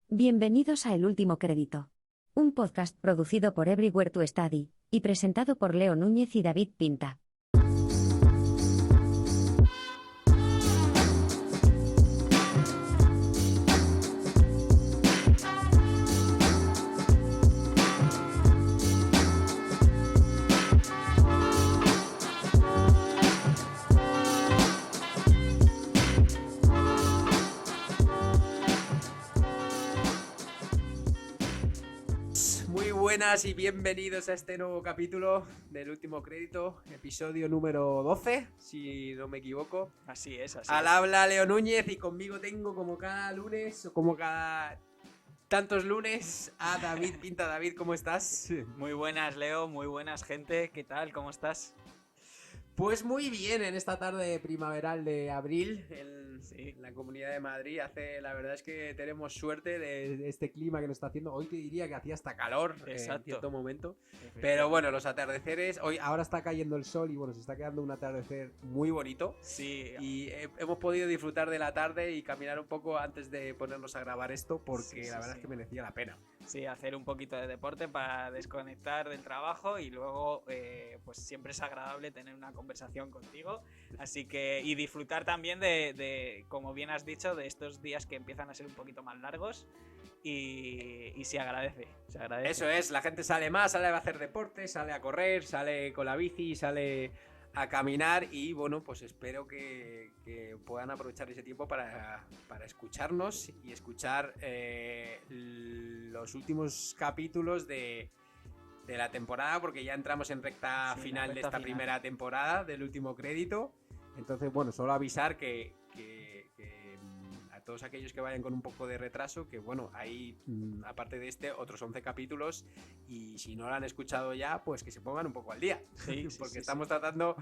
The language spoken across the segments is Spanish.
Bienvenidos a El Último Crédito, un podcast producido por Everywhere to Study y presentado por Leo Núñez y David Pinta. Muy buenas y bienvenidos a este nuevo capítulo del Último Crédito, episodio número 12, si no me equivoco. Así es. Al habla Leo Núñez y conmigo tengo como cada lunes o como cada tantos lunes a David Pinta. David, ¿cómo estás? Muy buenas, Leo, muy buenas, gente. ¿Qué tal? ¿Cómo estás? Pues muy bien, en esta tarde primaveral de abril en la Comunidad de Madrid. La verdad es que tenemos suerte de este clima que nos está haciendo. Hoy te diría que hacía hasta calor en cierto momento. Pero bueno, los atardeceres, ahora está cayendo el sol y bueno, se está quedando un atardecer muy bonito. Sí. Y hemos podido disfrutar de la tarde y caminar un poco antes de ponernos a grabar esto porque la verdad es que merecía la pena. Sí, hacer un poquito de deporte para desconectar del trabajo y luego pues siempre es agradable tener una conversación contigo. Así que, y disfrutar también de, como bien has dicho, de estos días que empiezan a ser un poquito más largos y se agradece. Eso es, la gente sale más, sale a hacer deporte, sale a correr, sale con la bici, sale a caminar y bueno, pues espero que puedan aprovechar ese tiempo para escucharnos y escuchar los últimos capítulos de la temporada, porque ya entramos en recta final de esta primera temporada del Último Crédito. Entonces, bueno, solo avisar que a todos aquellos que vayan con un poco de retraso, que bueno, hay aparte de este otros 11 capítulos y si no lo han escuchado ya, pues que se pongan un poco al día, porque estamos tratando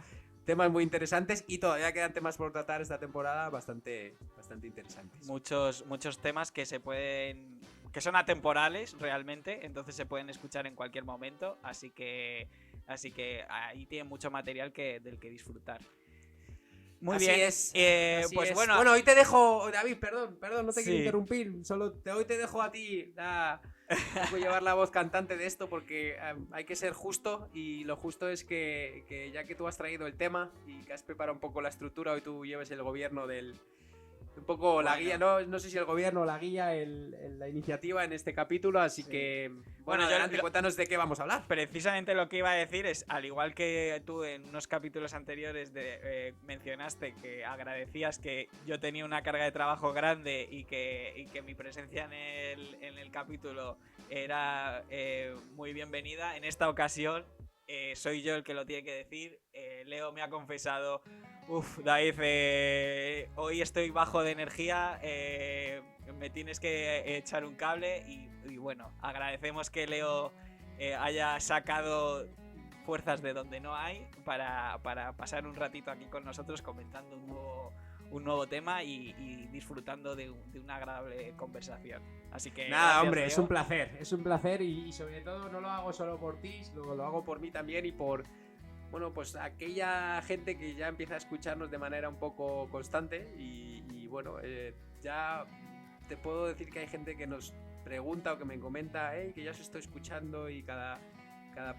temas muy interesantes y todavía quedan temas por tratar esta temporada bastante interesantes. Muchos temas que son atemporales realmente, entonces se pueden escuchar en cualquier momento, así que ahí tienen mucho material del que disfrutar. Muy así bien. Es, pues es. Bueno, hoy te dejo, David, perdón, no te quiero Sí. interrumpir, hoy te dejo a ti voy a llevar la voz cantante de esto porque hay que ser justo y lo justo es que ya que tú has traído el tema y que has preparado un poco la estructura, hoy tú lleves el gobierno un poco la guía, no sé si el gobierno o la guía, la iniciativa en este capítulo, así que bueno, adelante, cuéntanos de qué vamos a hablar. Precisamente lo que iba a decir es, al igual que tú en unos capítulos anteriores mencionaste que agradecías que yo tenía una carga de trabajo grande y que mi presencia en el capítulo era muy bienvenida, en esta ocasión soy yo el que lo tiene que decir. Leo me ha confesado: David, hoy estoy bajo de energía, me tienes que echar un cable y bueno, agradecemos que Leo haya sacado fuerzas de donde no hay para pasar un ratito aquí con nosotros comentando un nuevo tema y disfrutando de una agradable conversación. Así que nada, gracias, hombre, Leo. es un placer y sobre todo no lo hago solo por ti, lo hago por mí también y por, bueno, pues aquella gente que ya empieza a escucharnos de manera un poco constante y bueno, ya te puedo decir que hay gente que nos pregunta o que me comenta, que ya os estoy escuchando y cada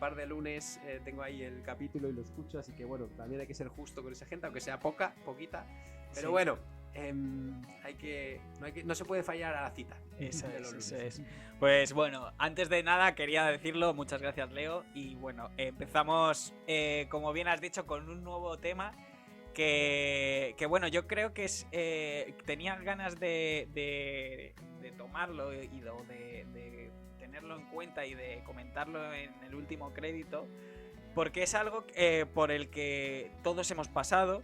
par de lunes tengo ahí el capítulo y lo escucho, así que bueno, también hay que ser justo con esa gente, aunque sea poquita, pero sí. Bueno, no se puede fallar a la cita. Eso es. Pues bueno, antes de nada quería decirlo, muchas gracias, Leo, y bueno, empezamos, como bien has dicho, con un nuevo tema que bueno, yo creo que tenía ganas de tomarlo y de tenerlo en cuenta y de comentarlo en el Último Crédito, porque es algo por el que todos hemos pasado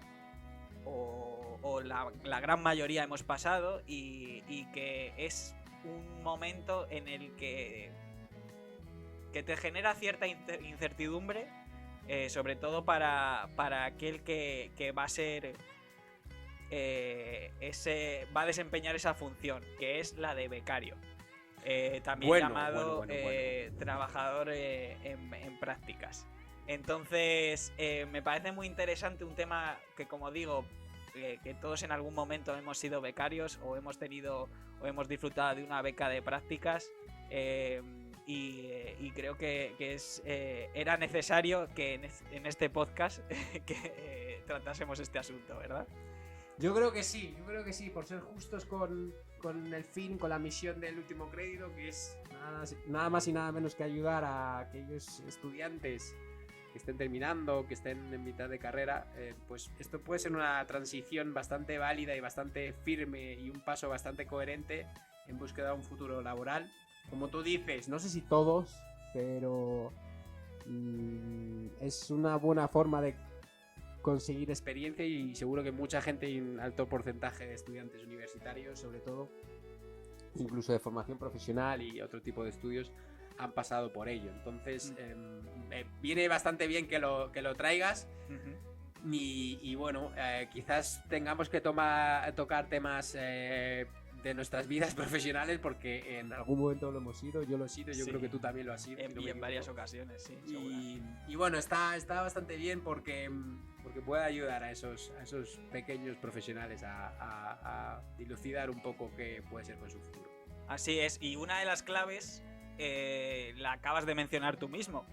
o la gran mayoría hemos pasado y que es un momento en el que te genera cierta incertidumbre, sobre todo para aquel que va a ser va a desempeñar esa función, que es la de becario, también llamado trabajador en prácticas. Entonces me parece muy interesante, un tema que, como digo, que todos en algún momento hemos sido becarios o hemos tenido o hemos disfrutado de una beca de prácticas. Y creo que era necesario que en este podcast que tratásemos este asunto, ¿verdad? Yo creo que sí, por ser justos con el fin, con la misión del último crédito, que es nada más y nada menos que ayudar a aquellos estudiantes que estén terminando, que estén en mitad de carrera, pues esto puede ser una transición bastante válida y bastante firme y un paso bastante coherente en búsqueda de un futuro laboral. Como tú dices, no sé si todos, pero es una buena forma de conseguir experiencia y seguro que mucha gente y un alto porcentaje de estudiantes universitarios, sobre todo, incluso de formación profesional y otro tipo de estudios, han pasado por ello. Entonces, viene bastante bien que lo traigas. Y bueno, quizás tengamos que tocar temas de nuestras vidas profesionales, porque en algún momento lo hemos sido, yo lo he sido, yo creo que tú también lo has sido. En varias ocasiones, sí. Y bueno, está bastante bien porque puede ayudar a esos pequeños profesionales a dilucidar un poco qué puede ser con su futuro. Así es, y una de las claves la acabas de mencionar tú mismo,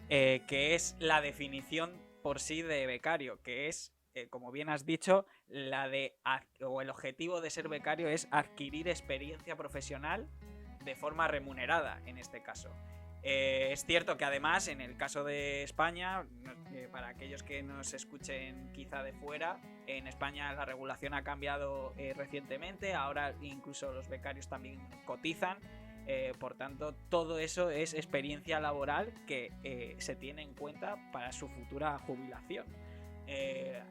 que es la definición por sí de becario, que es, como bien has dicho, el objetivo de ser becario es adquirir experiencia profesional de forma remunerada, en este caso. Es cierto que además, en el caso de España, para aquellos que nos escuchen quizá de fuera, en España la regulación ha cambiado recientemente, ahora incluso los becarios también cotizan. Por tanto, todo eso es experiencia laboral que se tiene en cuenta para su futura jubilación.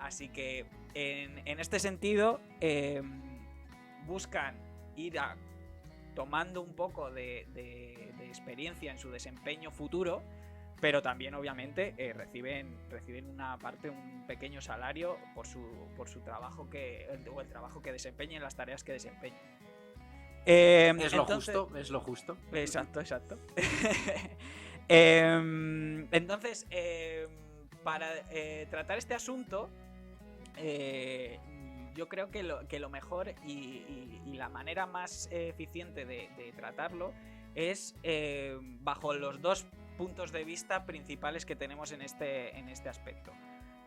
Así que en este sentido buscan ir tomando un poco de experiencia en su desempeño futuro, pero también obviamente reciben una parte, un pequeño salario por su trabajo o el trabajo que desempeñen, las tareas que desempeñen. Es lo justo. Exacto. Entonces, para tratar este asunto, yo creo que lo mejor y la manera más eficiente de tratarlo es bajo los dos puntos de vista principales que tenemos en este aspecto.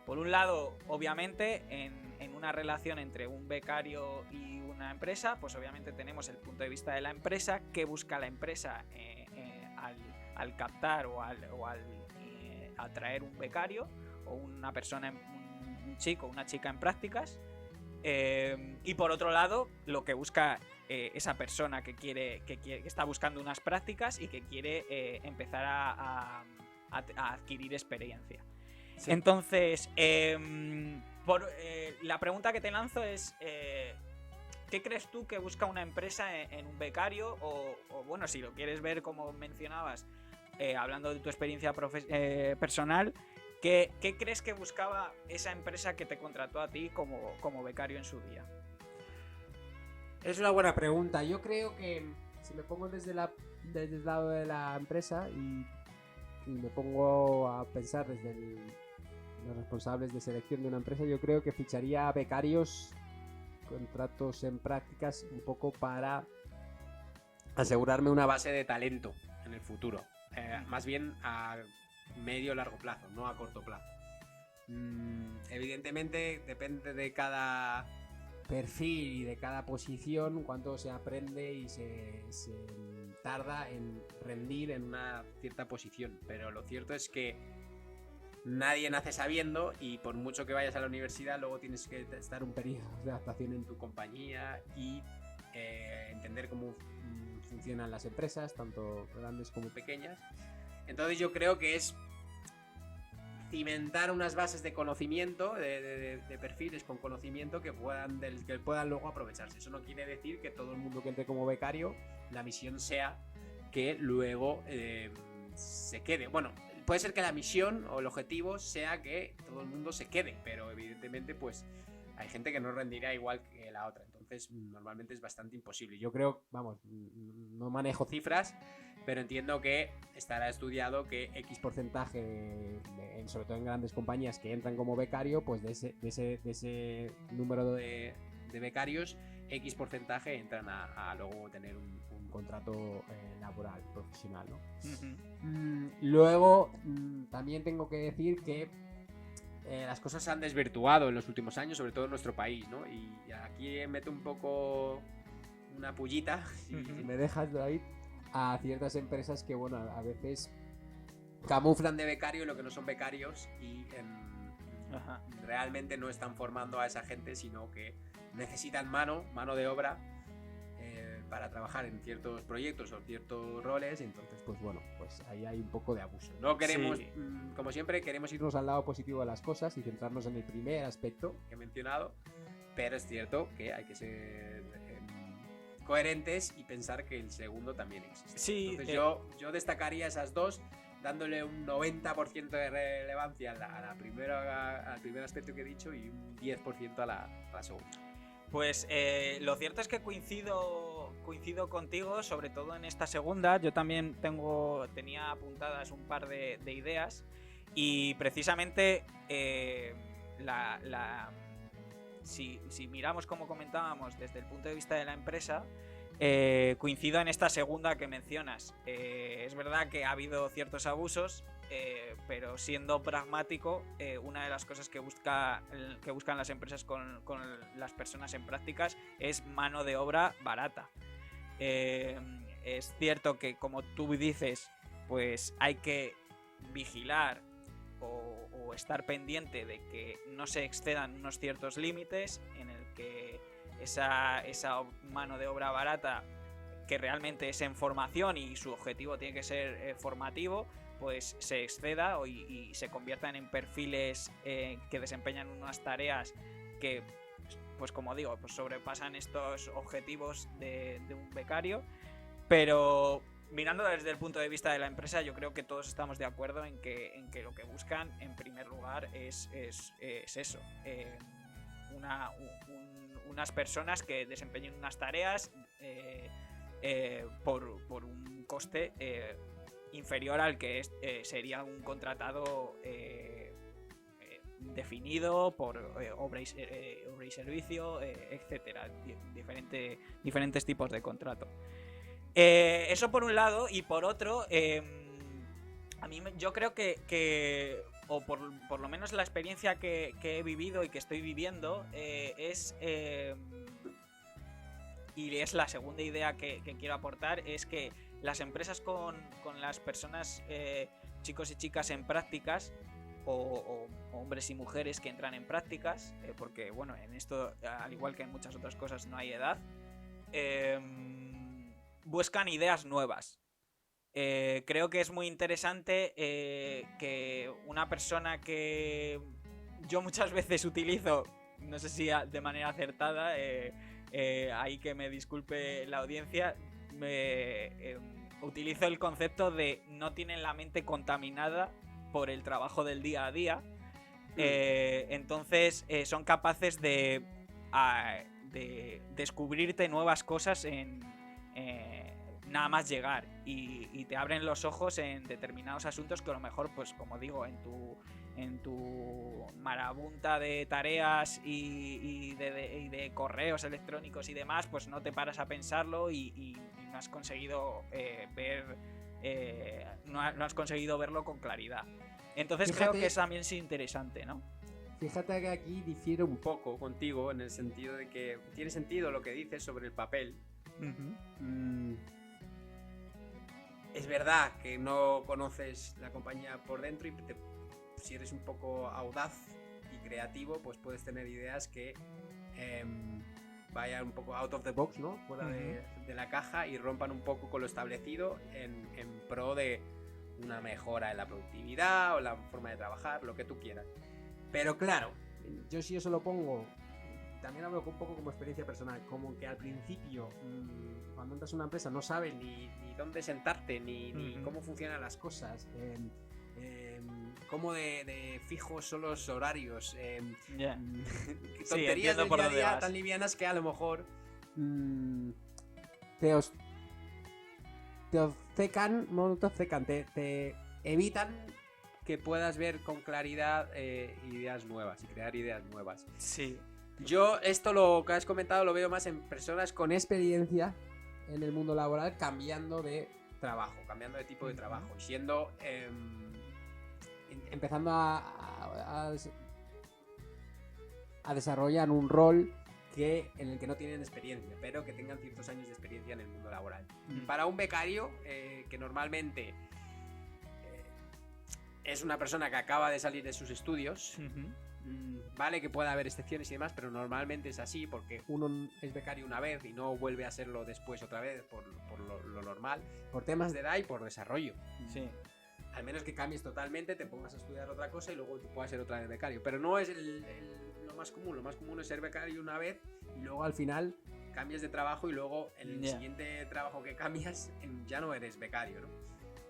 Por un lado, obviamente, en una relación entre un becario y una empresa, pues obviamente tenemos el punto de vista de la empresa, qué busca la empresa al captar o al atraer un becario o una persona, un chico o una chica en prácticas. Y por otro lado, lo que busca esa persona que está buscando unas prácticas y que quiere empezar a adquirir experiencia. Sí. Entonces, la pregunta que te lanzo es, ¿qué crees tú que busca una empresa en un becario? O bueno, si lo quieres ver como mencionabas, hablando de tu experiencia personal, ¿qué crees que buscaba esa empresa que te contrató a ti como becario en su día? Es una buena pregunta. Yo creo que si me pongo desde el lado de la empresa y me pongo a pensar desde los responsables de selección de una empresa, yo creo que ficharía a becarios, contratos en prácticas, un poco para asegurarme una base de talento en el futuro. Más bien a medio o largo plazo, no a corto plazo. Evidentemente depende de cada perfil y de cada posición cuánto se aprende y se tarda en rendir en una cierta posición, pero lo cierto es que nadie nace sabiendo y por mucho que vayas a la universidad luego tienes que estar un periodo de adaptación en tu compañía y entender cómo funcionan las empresas, tanto grandes como pequeñas. Entonces yo creo que es cimentar unas bases de conocimiento, de perfiles con conocimiento que puedan luego aprovecharse. Eso no quiere decir que todo el mundo que entre como becario, la misión sea que luego se quede. Bueno, puede ser que la misión o el objetivo sea que todo el mundo se quede, pero evidentemente pues hay gente que no rendirá igual que la otra. Entonces normalmente es bastante imposible. Yo creo, vamos, no manejo cifras, pero entiendo que estará estudiado que X porcentaje, sobre todo en grandes compañías que entran como becario, pues de ese número de becarios, X porcentaje entran a luego tener un contrato laboral, profesional, ¿no? Luego, también tengo que decir que las cosas se han desvirtuado en los últimos años, sobre todo en nuestro país, ¿no? Y aquí meto un poco una pullita, si me dejas, David, a ciertas empresas que, bueno, a veces camuflan de becario lo que no son becarios y realmente no están formando a esa gente, sino que necesitan mano de obra para trabajar en ciertos proyectos o ciertos roles, y entonces, pues bueno, pues ahí hay un poco de abuso. No queremos, como siempre, queremos irnos al lado positivo de las cosas y centrarnos en el primer aspecto que he mencionado, pero es cierto que hay que ser coherentes y pensar que el segundo también existe. Sí, entonces yo destacaría esas dos, dándole un 90% de relevancia al primer aspecto que he dicho y un 10% a la segunda. Pues lo cierto es que coincido contigo, sobre todo en esta segunda. Yo también tenía apuntadas un par de ideas, y precisamente si miramos, como comentábamos, desde el punto de vista de la empresa, coincido en esta segunda que mencionas. Es verdad que ha habido ciertos abusos, pero siendo pragmático, una de las cosas que buscan las empresas con las personas en prácticas es mano de obra barata. Es cierto que, como tú dices, pues hay que vigilar o estar pendiente de que no se excedan unos ciertos límites en el que esa mano de obra barata, que realmente es en formación y su objetivo tiene que ser formativo, pues se exceda y se conviertan en perfiles que desempeñan unas tareas que, pues como digo, pues sobrepasan estos objetivos de un becario. Pero mirando desde el punto de vista de la empresa, yo creo que todos estamos de acuerdo en que lo que buscan en primer lugar es eso, unas personas que desempeñen unas tareas por un coste inferior al que sería un contratado definido por obra y servicio, etcétera, diferentes tipos de contrato. Eso por un lado, y por otro, yo creo que o por lo menos la experiencia que he vivido y que estoy viviendo, y es la segunda idea que quiero aportar, es que las empresas con las personas, chicos y chicas en prácticas, o hombres y mujeres que entran en prácticas, porque bueno, en esto, al igual que en muchas otras cosas, no hay edad, buscan ideas nuevas. Creo que es muy interesante que una persona que yo muchas veces utilizo, no sé si de manera acertada, ahí que me disculpe la audiencia, utilizo el concepto de no tienen la mente contaminada por el trabajo del día a día. Entonces son capaces de descubrirte nuevas cosas en nada más llegar, y te abren los ojos en determinados asuntos que a lo mejor, pues como digo, en tu marabunta de tareas y de correos electrónicos y demás, pues no te paras a pensarlo y no has conseguido no has conseguido verlo con claridad. Entonces creo que eso también es interesante, ¿no? Fíjate que aquí difiero un poco contigo, en el sentido de que tiene sentido lo que dices sobre el papel. Es verdad que no conoces la compañía por dentro, y si eres un poco audaz y creativo, pues puedes tener ideas que vayan un poco out of the box, ¿no? Fuera de la caja, y rompan un poco con lo establecido en pro de una mejora en la productividad o la forma de trabajar, lo que tú quieras. Pero claro, yo si eso lo pongo, también hablo un poco como experiencia personal, como que al principio, cuando entras a una empresa, no sabes ni dónde sentarte, ni cómo funcionan las cosas, cómo de fijos son los horarios, tonterías del día a día tan livianas que a lo mejor te obcecan, te evitan que puedas ver con claridad ideas nuevas y crear ideas nuevas. Sí. Yo esto lo que has comentado lo veo más en personas con experiencia en el mundo laboral cambiando de trabajo, cambiando de tipo de trabajo, y siendo empezando a desarrollar un rol en el que no tienen experiencia, pero que tengan ciertos años de experiencia en el mundo laboral. Para un becario, que normalmente es una persona que acaba de salir de sus estudios, vale que pueda haber excepciones y demás, pero normalmente es así porque uno es becario una vez y no vuelve a serlo después otra vez por lo normal, por temas de edad y por desarrollo. Sí. Al menos que cambies totalmente, te pongas a estudiar otra cosa y luego te puedas ser otra vez becario. Pero no es lo más común. Lo más común es ser becario una vez y luego al final cambias de trabajo y luego en el siguiente trabajo que cambias ya no eres becario, ¿no?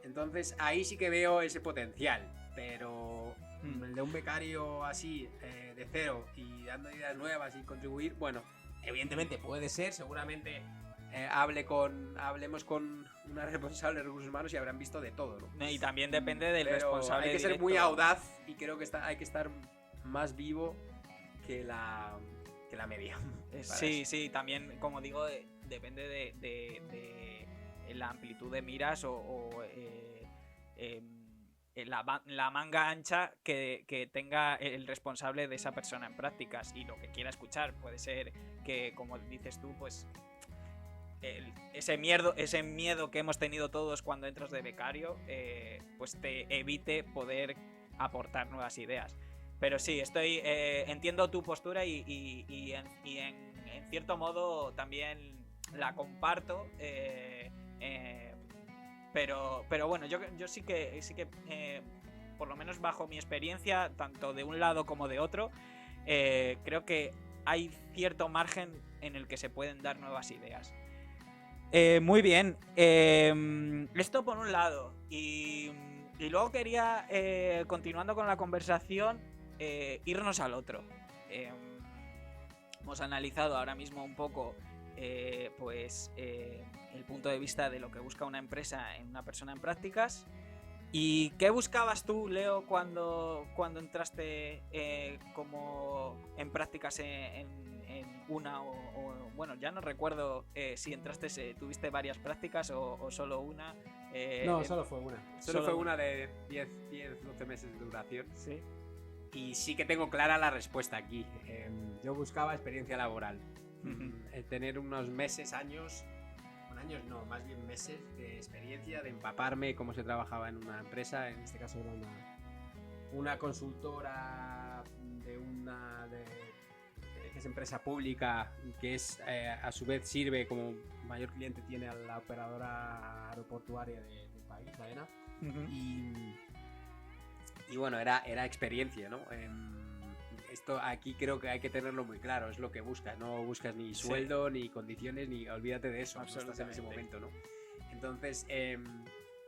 Entonces ahí sí que veo ese potencial, pero el de un becario así, de cero y dando ideas nuevas y contribuir, bueno, evidentemente puede ser, seguramente hablemos con una responsable de recursos humanos y habrán visto de todo, ¿no? Y también depende del Pero responsable hay que ser directo. muy audaz y creo que hay que estar más vivo que la media. Sí, también, como digo, depende de la amplitud de miras o la manga ancha que tenga el responsable de esa persona en prácticas y lo que quiera escuchar. Puede ser que, como dices tú, pues ese miedo que hemos tenido todos cuando entras de becario, pues te evite poder aportar nuevas ideas. Pero sí, entiendo tu postura y en cierto modo también la comparto. Pero bueno, yo sí que por lo menos bajo mi experiencia, tanto de un lado como de otro, creo que hay cierto margen en el que se pueden dar nuevas ideas. Muy bien, esto por un lado, y luego quería, continuando con la conversación, irnos al otro. Hemos analizado ahora mismo un poco el punto de vista de lo que busca una empresa en una persona en prácticas. ¿Y qué buscabas tú, Leo, cuando entraste como en prácticas en una bueno, ya no recuerdo si entraste, tuviste varias prácticas o solo una? No, solo fue una. Solo fue una de 10-12 meses de duración. Sí. Y sí que tengo clara la respuesta aquí. Yo buscaba experiencia laboral. Tener unos meses, años no, más bien meses de experiencia, de empaparme cómo se trabajaba en una empresa. En este caso era una consultora que es empresa pública, que es a su vez sirve como mayor cliente, tiene a la operadora aeroportuaria del país, AENA. Y bueno, era experiencia, ¿no? Esto aquí creo que hay que tenerlo muy claro, es lo que buscas, no buscas ni sueldo, ni condiciones, ni olvídate de eso, no estás en ese momento, ¿no? Entonces,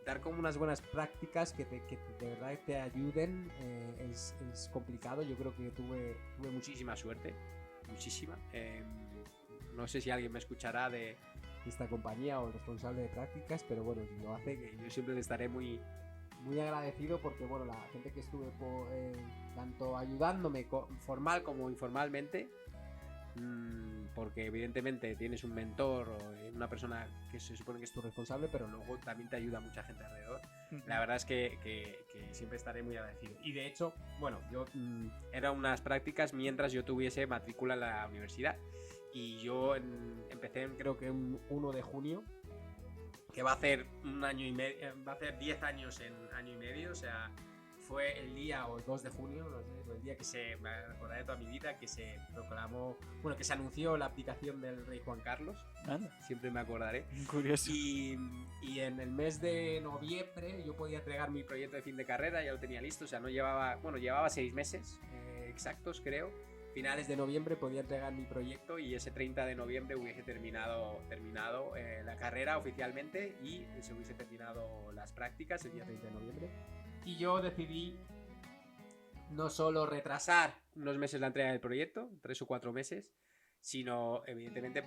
dar como unas buenas prácticas que de verdad te ayuden es complicado. Yo creo que tuve muchísima suerte, muchísima. No sé si alguien me escuchará de esta compañía o el responsable de prácticas, pero bueno, si lo hace, que yo siempre le estaré muy agradecido porque, bueno, la gente que estuve tanto ayudándome formal como informalmente, porque evidentemente tienes un mentor o una persona que se supone que es tu responsable, pero luego también te ayuda mucha gente alrededor. La verdad es que siempre estaré muy agradecido. Y de hecho, bueno, yo eran unas prácticas mientras yo tuviese matrícula en la universidad. Y yo empecé, creo que un 1 de junio, que va a hacer un año y medio, va a hacer 10 años en año y medio, o sea, fue el día, o el 2 de junio, no sé, el día que me recordaré toda mi vida, que se proclamó, bueno, que se anunció la abdicación del rey Juan Carlos. Anda. Siempre me acordaré. Curioso. Y en el mes de noviembre yo podía entregar mi proyecto de fin de carrera, ya lo tenía listo, o sea, llevaba 6 meses exactos, creo. Finales de noviembre podía entregar mi proyecto y ese 30 de noviembre hubiese terminado la carrera oficialmente y se hubiese terminado las prácticas el día 30 de noviembre. Y yo decidí no solo retrasar unos meses la entrega del proyecto, 3 o 4 meses, sino evidentemente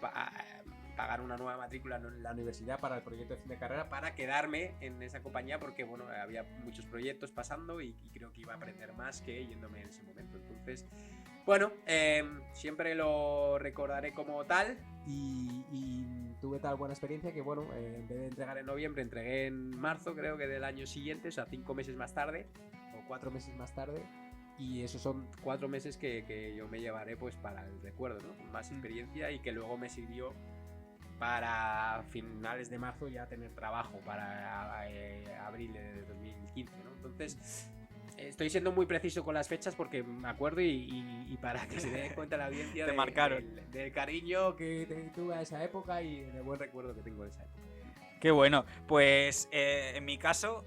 pagar una nueva matrícula en la universidad para el proyecto de fin de carrera, para quedarme en esa compañía, porque bueno, había muchos proyectos pasando y creo que iba a aprender más que yéndome en ese momento. Entonces, bueno, siempre lo recordaré como tal y tuve tal buena experiencia que bueno, en vez de entregar en noviembre, entregué en marzo, creo que del año siguiente, o sea, 5 meses más tarde o 4 meses más tarde. Y esos son 4 meses que yo me llevaré pues para el recuerdo, ¿no? Con más experiencia y que luego me sirvió para finales de marzo ya tener trabajo para abril de 2015, ¿no? Entonces, estoy siendo muy preciso con las fechas porque me acuerdo y para que se dé cuenta la audiencia Te marcaron. del cariño que tuve a esa época y del buen recuerdo que tengo de esa época. Qué bueno. Pues en mi caso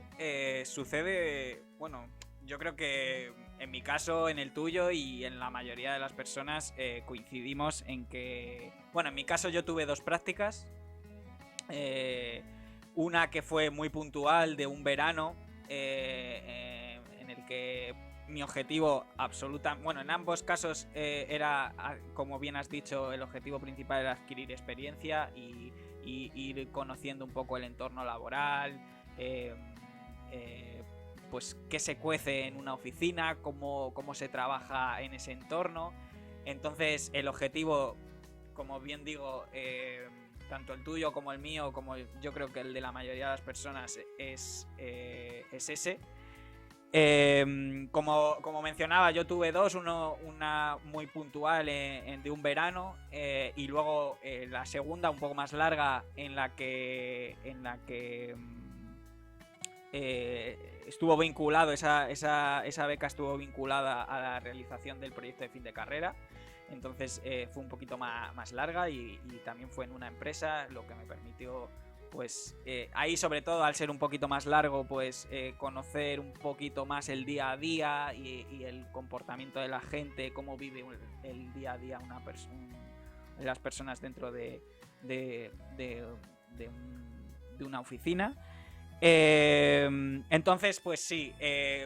sucede, bueno, yo creo que en mi caso, en el tuyo y en la mayoría de las personas coincidimos en que, bueno, en mi caso yo tuve 2 prácticas. Una que fue muy puntual de un verano en el que mi objetivo bueno, en ambos casos era, como bien has dicho, el objetivo principal era adquirir experiencia y ir conociendo un poco el entorno laboral, pues qué se cuece en una oficina, cómo se trabaja en ese entorno. Entonces el objetivo, como bien digo, tanto el tuyo como el mío, como yo creo que el de la mayoría de las personas es ese. Como mencionaba, yo tuve 2, una muy puntual de un verano y luego la segunda un poco más larga en la que estuvo vinculado, esa beca estuvo vinculada a la realización del proyecto de fin de carrera. Entonces fue un poquito más larga y también fue en una empresa, lo que me permitió pues ahí, sobre todo al ser un poquito más largo, pues conocer un poquito más el día a día y el comportamiento de la gente, cómo vive el día a día las personas dentro de una oficina. Entonces, pues sí,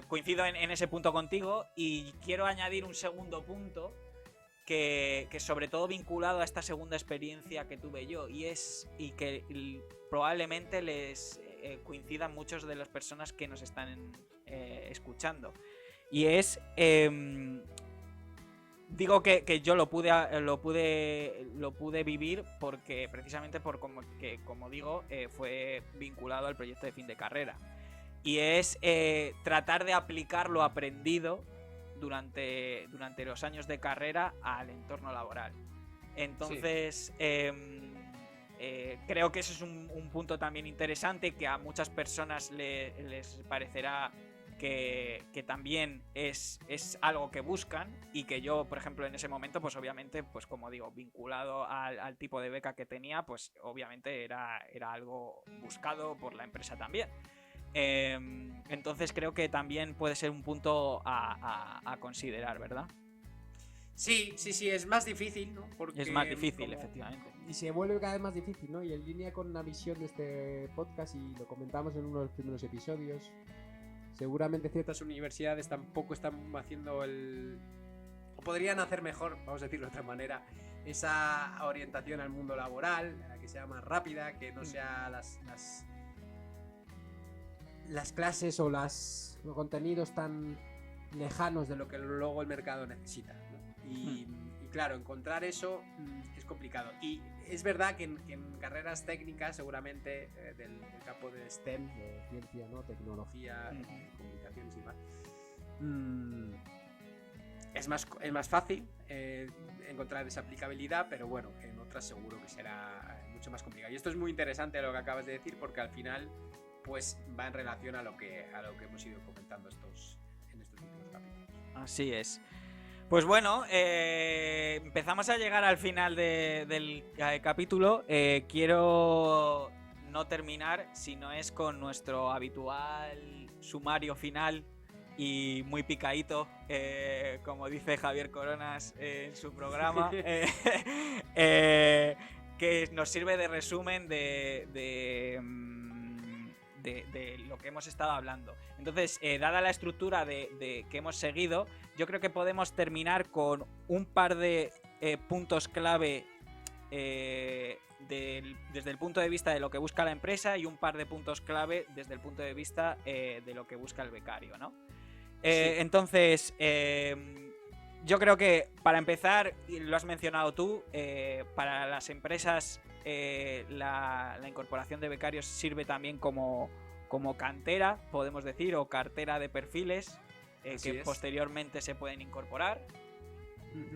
coincido en ese punto contigo y quiero añadir un segundo punto que sobre todo vinculado a esta segunda experiencia que tuve yo y que probablemente les coincidan muchos de las personas que nos están escuchando, y es digo que yo lo pude vivir porque precisamente como digo, fue vinculado al proyecto de fin de carrera, y es tratar de aplicar lo aprendido durante los años de carrera al entorno laboral. Entonces, sí. Creo que eso es un punto también interesante, que a muchas personas les parecerá que también es algo que buscan, y que yo, por ejemplo, en ese momento, pues obviamente, pues como digo, vinculado al tipo de beca que tenía, pues obviamente era algo buscado por la empresa también. Entonces creo que también puede ser un punto a considerar, ¿verdad? Sí, es más difícil, ¿no? Porque es más difícil, efectivamente. Y se vuelve cada vez más difícil, ¿no? Y en línea con la visión de este podcast, y lo comentamos en uno de los primeros episodios, seguramente ciertas universidades tampoco están haciendo o podrían hacer mejor, vamos a decirlo de otra manera, esa orientación al mundo laboral, que sea más rápida, que no sea las clases o los contenidos tan lejanos de lo que luego el mercado necesita, ¿no? Y claro, encontrar eso es complicado. Y es verdad que en carreras técnicas, seguramente del campo de STEM, de ciencia, ¿no? Tecnología, comunicaciones y demás, es más fácil encontrar esa aplicabilidad, pero bueno, en otras seguro que será mucho más complicado. Y esto es muy interesante lo que acabas de decir, porque al final pues va en relación a lo que hemos ido comentando en estos últimos capítulos. Así es. Pues bueno, empezamos a llegar al final del capítulo. Quiero no terminar si no es con nuestro habitual sumario final y muy picadito, como dice Javier Coronas en su programa, que nos sirve de resumen de lo que hemos estado hablando. Entonces, dada la estructura que hemos seguido, yo creo que podemos terminar con un par de puntos clave desde el punto de vista de lo que busca la empresa y un par de puntos clave desde el punto de vista de lo que busca el becario, ¿no? Entonces, yo creo que para empezar, y lo has mencionado tú, para las empresas la incorporación de becarios sirve también como cantera, podemos decir, o cartera de perfiles que posteriormente se pueden incorporar,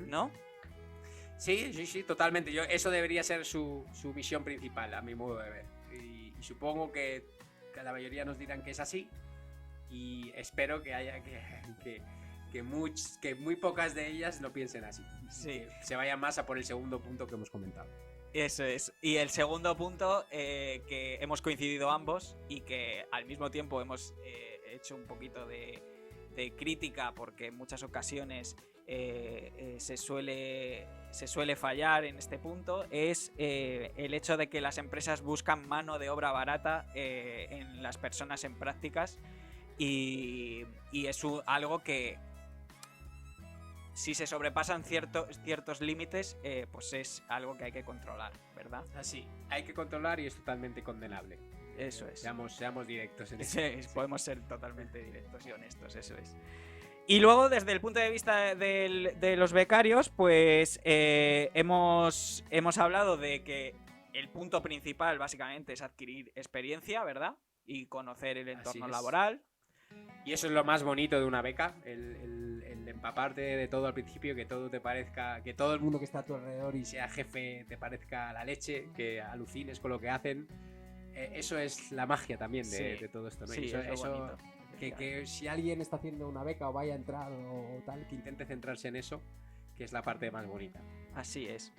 ¿no? Sí, totalmente. Eso debería ser su misión principal, a mi modo de ver. Y supongo que la mayoría nos dirán que es así. Y espero que haya que muy pocas de ellas lo piensen así. Sí. Que se vayan más a por el segundo punto que hemos comentado. Eso es. Y el segundo punto, que hemos coincidido ambos y que al mismo tiempo hemos hecho un poquito de crítica, porque en muchas ocasiones se suele fallar en este punto, es el hecho de que las empresas buscan mano de obra barata en las personas en prácticas, y es algo que, si se sobrepasan ciertos límites, pues es algo que hay que controlar, ¿verdad? Así, hay que controlar y es totalmente condenable. Eso es. Seamos directos en eso. Sí, podemos ser totalmente directos y honestos, eso es. Y luego, desde el punto de vista de los becarios, pues hemos hablado de que el punto principal básicamente es adquirir experiencia, ¿verdad? Y conocer el entorno laboral. Y eso es lo más bonito de una beca, el empaparte de todo al principio, que todo te parezca, que todo el mundo que está a tu alrededor y sea jefe te parezca la leche, que alucines con lo que hacen. Eso es la magia también de todo esto, ¿no? Sí, eso bonito. Que si alguien está haciendo una beca o vaya a entrar o tal, que intente centrarse en eso, que es la parte más bonita. Así es.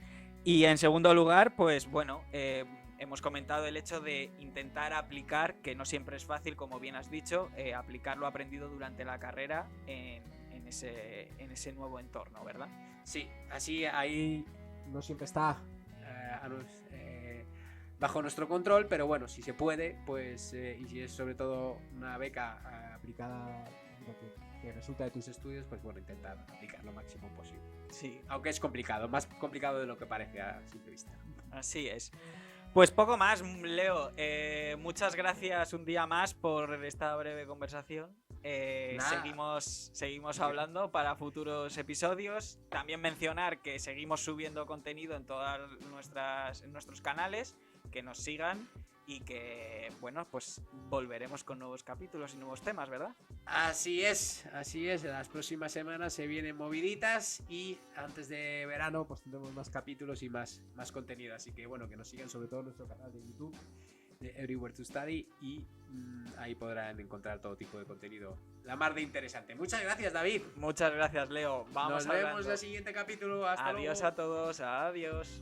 Y en segundo lugar, pues bueno, hemos comentado el hecho de intentar aplicar, que no siempre es fácil, como bien has dicho, aplicar lo aprendido durante la carrera en ese nuevo entorno, ¿verdad? Sí, así ahí no siempre está bajo nuestro control, pero bueno, si se puede, pues y si es sobre todo una beca aplicada que resulta de tus estudios, pues bueno, intentar aplicar lo máximo posible. Sí. Aunque es complicado, más complicado de lo que parece a simple vista. Así es. Pues poco más, Leo. Muchas gracias un día más por esta breve conversación. Seguimos hablando para futuros episodios. También mencionar que seguimos subiendo contenido en todas nuestros canales, que nos sigan y que, bueno, pues volveremos con nuevos capítulos y nuevos temas, ¿verdad? Así es. Las próximas semanas se vienen moviditas y antes de verano pues tendremos más capítulos y más contenido. Así que bueno, que nos sigan sobre todo en nuestro canal de YouTube de Everywhere to Study y ahí podrán encontrar todo tipo de contenido. La mar de interesante. Muchas gracias, David. Muchas gracias, Leo. Nos vemos en el siguiente capítulo. Hasta Adiós luego. a todos. Adiós.